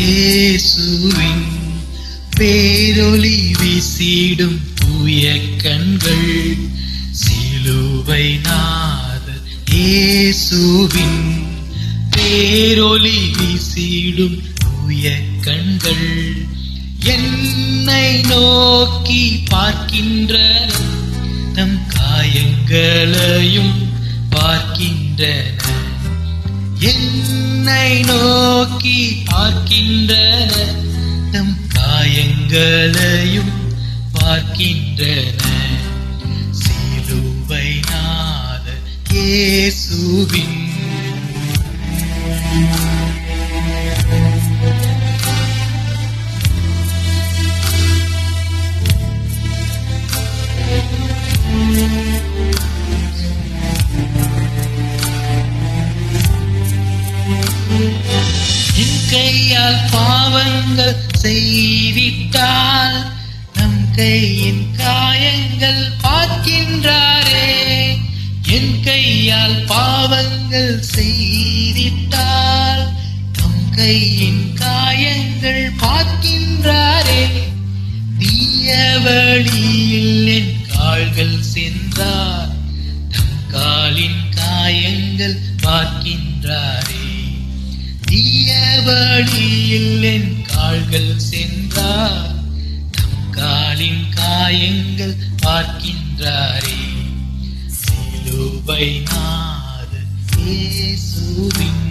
இயேசுவின் பேரொளி வீசிடும் தூய கண்கள், சிலுவை நாதர் இயேசுவின் பேரொளி வீசிடும் தூய கண்கள், என்னை நோக்கி பார்க்கின்றன, தம் காயங்களையும் பார்க்கின்றன. என்னை நோக்கி பார்க்கின்றன, தம் காயங்களையும் பார்க்கின்றன. சிலுவை நாதர் இயேசுவின் என் கையால் பாவங்கள் செய்திட்டால் நம் கையின் காயங்கள் பார்க்கின்றாரே. என் கையால் பாவங்கள் செய்திட்டால் நம் கையின் காயங்கள் பார்க்கின்றாரே. தீய வழியில் என் கால்கள் சென்றார், தம் காலின் காயங்கள் பார்க்கின்றாரே. தீய வழியில் என் கால்கள் சென்றார், தம் காலின் காயங்கள் பார்க்கின்றாரே. சிலுவை நாதர் இயேசுவின்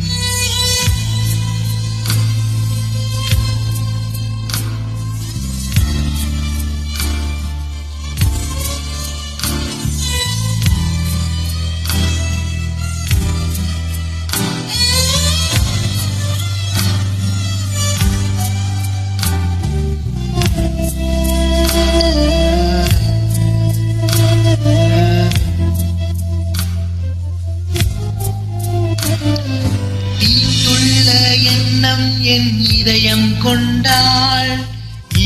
எண்ணம் என் இதயம் கொண்டாள்,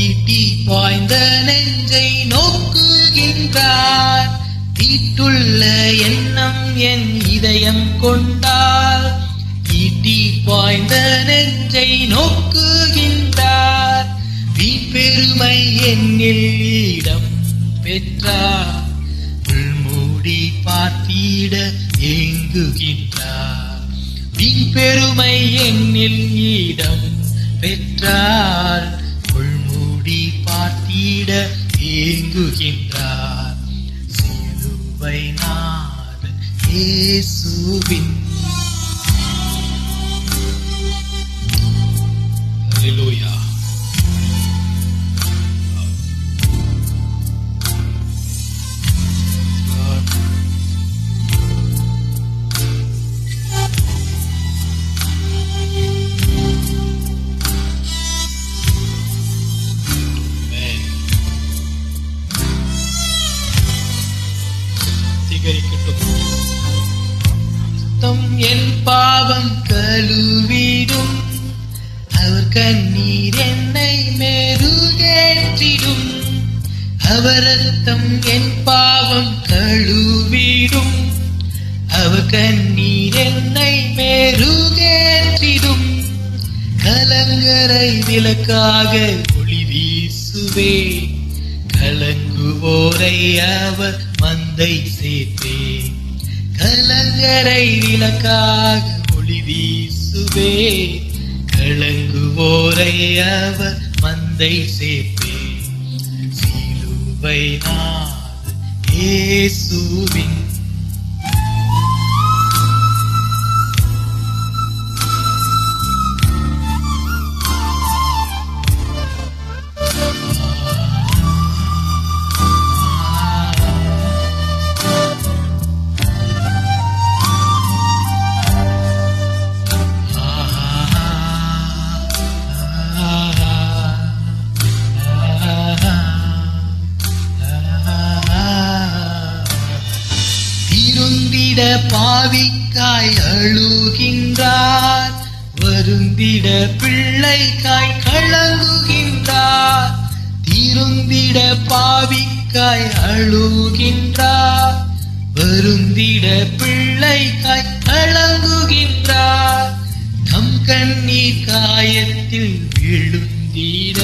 ஈட்டி பாய்ந்த நெஞ்சை நோக்குகின்றார். தீட்டுள்ள எண்ணம் என் இதயம் கொண்டாள், ஈட்டி பாய்ந்த நெஞ்சை நோக்குகின்றார். வீண்பெருமை என்னில் இடம் பெற்றார், உள்மூடி பார்த்திட ஏங்குகின்றார். வீண்பெருமை என்னில் இடம் பெற்றார், உள்மூடி பார்த்திட ஏங்குகின்றார். சிலுவை நாதர் இயேசுவின் ஹல்லேலூயா. என் பாவம் கழுவிடும், அவர் கண்ணீர் என்னை மெருகேற்றிடும். அவர் ரத்தம் என் பாவம் கழுவிடும், அவர் கண்ணீர் என்னை மெருகேற்றிடும். கலங்கரை விளக்காக ஒளி வீசுவே, கலங்குவோரை அவர் மந்தை சேர்த்தே. கலங்கரை விளக்காக ஒளி வீசுவே, கலங்குவோரை அவர் மந்தை சேர்ப்பே. சிலுவை நாதர் இயேசுவின் பாவிக்காய் அழுகின்றார், வருந்திட பிள்ளைக்காய் கலங்குகின்றார். திருந்திட பாவிக்காய் அழுகின்றார், வருந்திட பிள்ளைக்காய் கலங்குகின்றார். தம் கண்ணீர் காய காயத்தில் விழுந்திட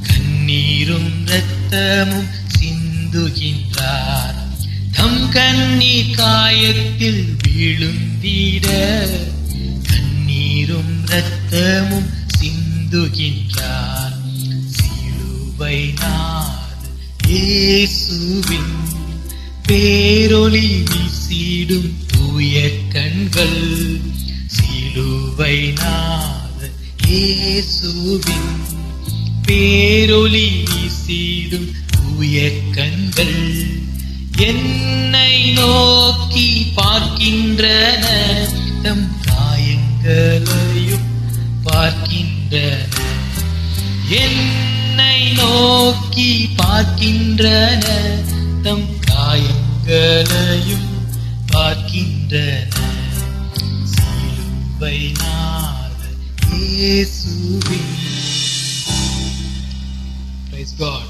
கண்ணீரும் இரத்தமும் சிந்துகின்றார். தம் கண்ணீர் காயத்தில் விழுந்திட கண்ணீரும் இரத்தமும் சிந்துகின்றார். சிலுவை நாத இயேசுவின் பேரொளி வீசிடும் தூய கண்கள். சிலுவை நாத இயேசுவின் பேரொளி வீசிடும் தூய கண்கள். என்னை நோக்கி பார்க்கின்றன, தம் காயங்களையும் பார்க்கின்றன. என்னை நோக்கி பார்க்கின்றன, தம் காயங்களையும் பார்க்கின்றன. சிலுவை நாத இயேசுவின். Praise God.